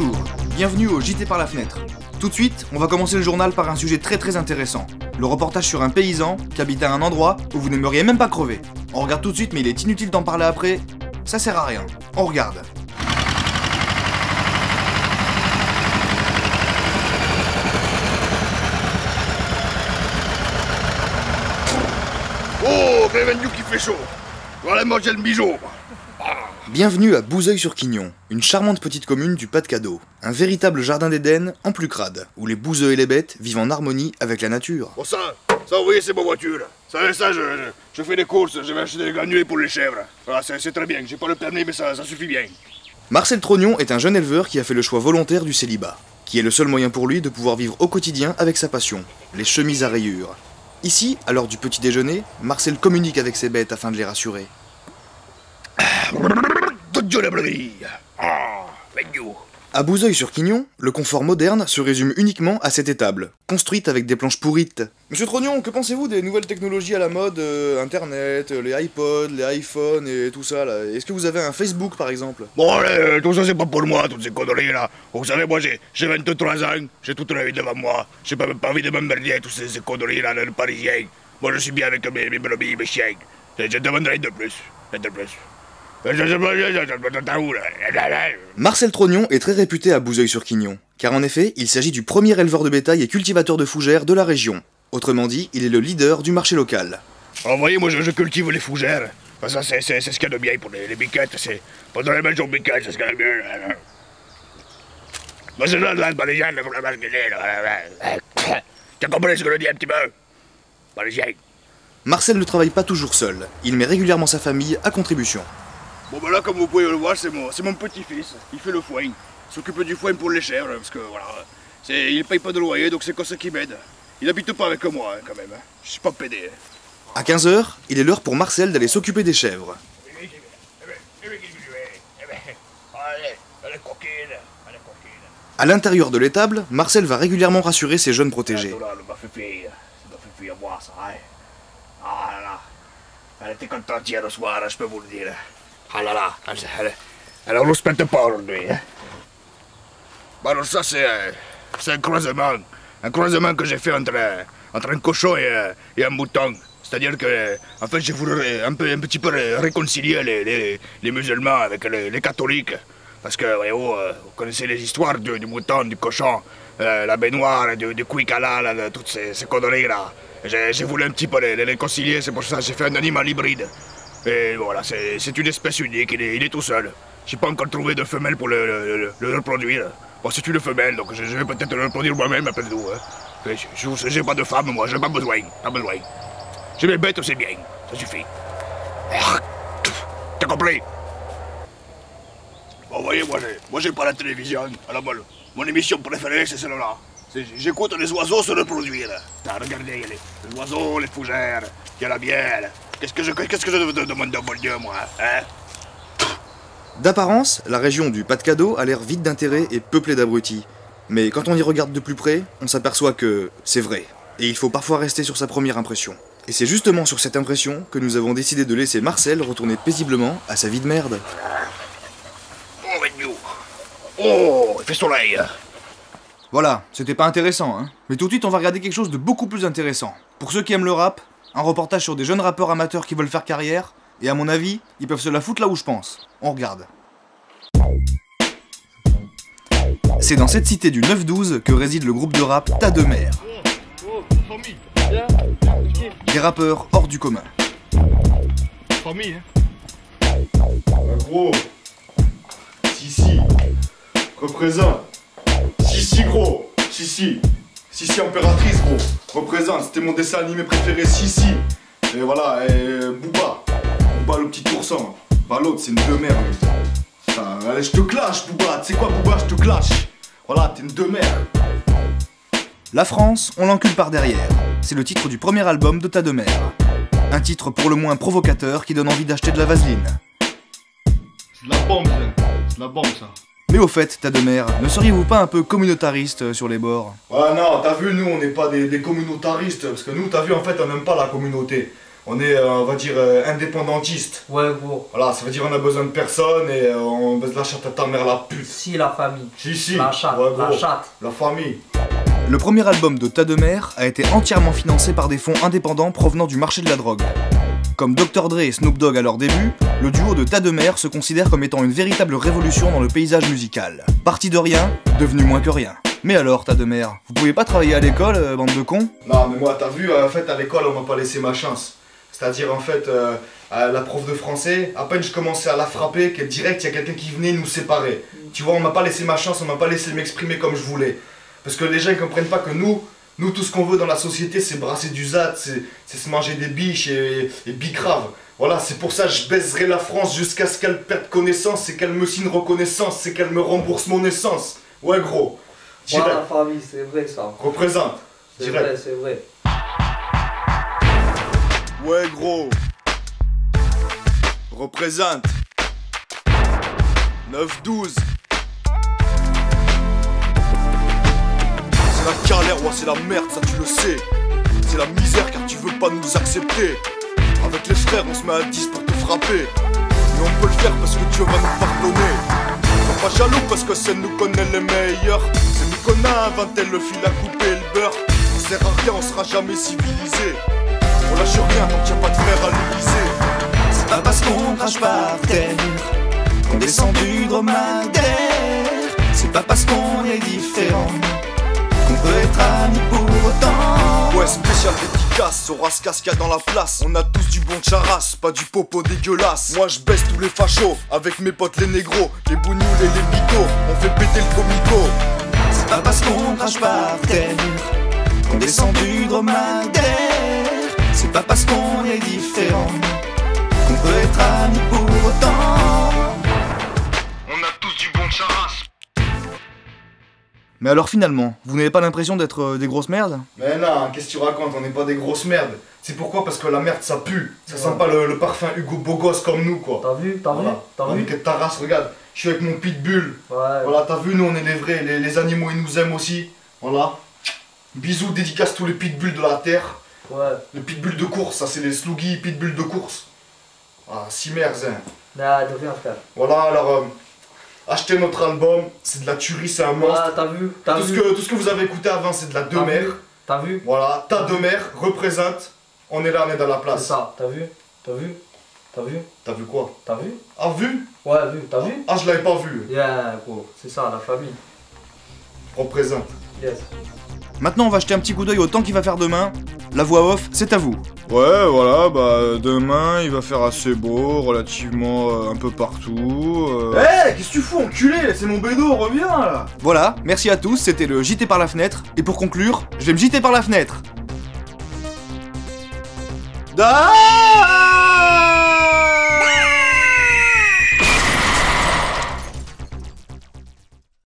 Bonjour, bienvenue au JT par la fenêtre. Tout de suite, on va commencer le journal par un sujet très intéressant. Le reportage sur un paysan qui habite à un endroit où vous n'aimeriez même pas crever. On regarde tout de suite mais il est inutile d'en parler après, ça sert à rien. On regarde. Oh, bienvenue qui fait chaud. Voilà manger le bijoux. Bienvenue à Bouzeuil-sur-Quignon, une charmante petite commune du Pas-de-Cadeau. Un véritable jardin d'Éden en plus crade, où les bouseux et les bêtes vivent en harmonie avec la nature. Bon ça, vous voyez, c'est ma voiture. Ça, je fais des courses, je vais acheter des granulés pour les chèvres. Voilà, c'est très bien, j'ai pas le permis mais ça suffit bien. Marcel Trognon est un jeune éleveur qui a fait le choix volontaire du célibat, qui est le seul moyen pour lui de pouvoir vivre au quotidien avec sa passion, les chemises à rayures. Ici, à l'heure du petit déjeuner, Marcel communique avec ses bêtes afin de les rassurer. À Bouzeuil-sur-Quignon, le confort moderne se résume uniquement à cette étable, construite avec des planches pourrites. Monsieur Trognon, que pensez-vous des nouvelles technologies à la mode, Internet, les iPods, les iPhones et tout ça là? Est-ce que vous avez un Facebook par exemple? Bon allez, tout ça c'est pas pour moi, toutes ces conneries là. Vous savez, moi j'ai 23 ans, j'ai toute la vie devant moi. J'ai pas envie de m'emmerder avec toutes ces conneries là, le parisien. Moi je suis bien avec mes brebis, mes chiens. Je demanderai rien de plus, rien de plus. Marcel Trognon est très réputé à Bouzeuil-sur-Quignon, car en effet, il s'agit du premier éleveur de bétail et cultivateur de fougères de la région. Autrement dit, il est le leader du marché local. Vous voyez, moi je cultive les fougères. Ça c'est ce qu'il y a de bien pour les biquettes, c'est... Pendant les maisons biquettes, c'est ce qu'il y a de bien. Moi c'est là, les gens, tu compris ce que je dis un petit peu? Les gens. Marcel ne travaille pas toujours seul, il met régulièrement sa famille à contribution. Bon ben là, comme vous pouvez le voir, c'est mon petit-fils. Il fait le foin. Il s'occupe du foin pour les chèvres, parce que voilà, il paye pas de loyer, donc c'est comme ça qu'il m'aide. Il habite pas avec moi, hein, quand même. Hein. Je suis pas pédé. À 15h, il est l'heure pour Marcel d'aller s'occuper des chèvres. À l'intérieur de l'étable, Marcel va régulièrement rassurer ses jeunes protégés. Elle était contente hier au soir, je peux vous le dire. Ah là là, elle respecte pas aujourd'hui. Hein. Bah alors ça c'est un croisement que j'ai fait entre un cochon et un mouton. C'est-à-dire que, en fait, j'ai voulu un petit peu réconcilier les musulmans avec les catholiques. Parce que, voyez-vous, vous connaissez les histoires du mouton, du cochon, la baignoire, du quick halal, toutes ces conneries-là. J'ai voulu un petit peu les réconcilier, c'est pour ça que j'ai fait un animal hybride. Et voilà, c'est une espèce unique, il est tout seul. J'ai pas encore trouvé de femelle pour le reproduire. Bon, c'est une femelle, donc je vais peut-être le reproduire moi-même après tout. Hein. J'ai pas de femme, moi, j'ai pas besoin. J'ai mes bêtes, c'est bien, ça suffit. T'as compris? Bon, vous voyez, moi j'ai pas la télévision. Alors, mon émission préférée, c'est celle-là. J'écoute les oiseaux se reproduire. Regardez, les oiseaux, les fougères, il y a la bière. Qu'est-ce que je demande de bon Dieu, moi, hein? D'apparence, la région du Pas-de-Cadeau a l'air vide d'intérêt et peuplée d'abrutis. Mais quand on y regarde de plus près, on s'aperçoit que c'est vrai. Et il faut parfois rester sur sa première impression. Et c'est justement sur cette impression que nous avons décidé de laisser Marcel retourner paisiblement à sa vie de merde. Oh, il fait soleil. Voilà, c'était pas intéressant, hein. Mais tout de suite, on va regarder quelque chose de beaucoup plus intéressant. Pour ceux qui aiment le rap, un reportage sur des jeunes rappeurs amateurs qui veulent faire carrière, et à mon avis, ils peuvent se la foutre là où je pense. On regarde. C'est dans cette cité du 9-12 que réside le groupe de rap Tas de Mer. Des rappeurs hors du commun. Gros, si, représente. Si gros, si impératrice gros, représente, c'était mon dessin animé préféré, si. Et voilà, et Booba le petit ourson, bah l'autre c'est une deux mères. Allez, je te clash Booba, tu sais quoi Booba, je te clash. Voilà, t'es une deux mères. La France, on l'encule par derrière. C'est le titre du premier album de Tas de Mer. Un titre pour le moins provocateur qui donne envie d'acheter de la vaseline. C'est de la bombe ça. Mais au fait, Tas de Mer, ne seriez-vous pas un peu communautariste sur les bords? Ouais non, t'as vu, nous on n'est pas des communautaristes, parce que nous, t'as vu, en fait, on n'aime pas la communauté. on est, on va dire, indépendantiste. Ouais, gros. Voilà, ça veut dire on a besoin de personne et on baise la chatte à ta mère la pute. Si, la famille. Si, La chatte, ouais, gros. la chatte. La famille. Le premier album de Tas de Mer a été entièrement financé par des fonds indépendants provenant du marché de la drogue. Comme Dr Dre et Snoop Dogg à leur début, le duo de Tas de Mer se considère comme étant une véritable révolution dans le paysage musical. Parti de rien, devenu moins que rien. Mais alors, Tas de Mer, vous pouvez pas travailler à l'école, bande de cons? Non, mais moi, t'as vu, en fait, à l'école, on m'a pas laissé ma chance. C'est-à-dire, en fait, la prof de français, à peine je commençais à la frapper, que direct, il y a quelqu'un qui venait nous séparer. Tu vois, on m'a pas laissé ma chance, on m'a pas laissé m'exprimer comme je voulais. Parce que les gens, ils comprennent pas que nous, tout ce qu'on veut dans la société, c'est brasser du zat, c'est se manger des biches et bicrave. Voilà, c'est pour ça que je baiserai la France jusqu'à ce qu'elle perde connaissance et qu'elle me signe reconnaissance, c'est qu'elle me rembourse mon essence. Ouais, gros. Voilà, Direct. la famille, c'est vrai ça. Représente. C'est Direct. vrai, c'est vrai. Ouais, gros. Représente. 9-12. C'est la galère, ouais, c'est la merde, ça tu le sais. C'est la misère car tu veux pas nous accepter. Avec les frères, on se met à 10 pour te frapper. Mais on peut le faire parce que Dieu va nous pardonner. Sois pas jaloux parce que c'est nous qu'on est les meilleurs. C'est nous qu'on a inventé le fil à couper le beurre. On sert à rien, on sera jamais civilisé. On lâche rien tant qu'il n'y a pas de frères à l'Élysée. C'est pas parce qu'on crache par terre qu'on descend du dromadaire. C'est pas parce qu'on est différent qu'on peut être amis pour autant. Ouais, spécial dédicace au rascasse qu'il y a dans la place. On a tous du bon charas, pas du popo dégueulasse. Moi je baisse tous les fachos, avec mes potes les négros, les bougnoules et les mythos. On fait péter le comico. C'est pas parce qu'on crache par terre qu'on descend du dromadaire. C'est pas parce qu'on est différent qu'on peut être amis pour autant. On a tous du bon charas. Mais alors finalement, vous n'avez pas l'impression d'être des grosses merdes? Mais non, qu'est-ce que tu racontes? On n'est pas des grosses merdes. C'est pourquoi? Parce que la merde ça pue. Ça sent pas le parfum Hugo Beau Gosse comme nous quoi. T'as vu? T'as vu? Voilà. T'as vu? Que ta race, regarde. Je suis avec mon pitbull. Ouais. Voilà, t'as vu, nous on est les vrais. Les animaux ils nous aiment aussi. Voilà. Bisous, dédicace tous les pitbulls de la terre. Ouais. Les pitbulls de course, ça c'est les sluggy pitbulls de course. Ah, si merde, hein. Nah, de rien, frère. Voilà, alors, achetez notre album, c'est de la tuerie, c'est un monstre. Ah, t'as vu? T'as Tout vu? ce que vous avez écouté avant, c'est de la T'as demeure. vu? T'as vu? Voilà, ta demeure représente. On est là, on est dans la C'est place. ça. T'as vu? T'as vu? T'as vu? T'as vu quoi? T'as vu? Ah, vu? Ouais, vu. T'as vu? Ah, je l'avais pas vu. Yeah, gros. C'est ça, la famille. Représente. Yes. Maintenant on va jeter un petit coup d'œil au temps qu'il va faire demain. La voix off, c'est à vous. Ouais, voilà, bah demain il va faire assez beau, relativement un peu partout. Eh, qu'est-ce que tu fous, enculé? C'est mon bédo, reviens là. Voilà, merci à tous, c'était le JT par la fenêtre. Et pour conclure, je vais me JT par la fenêtre. Ah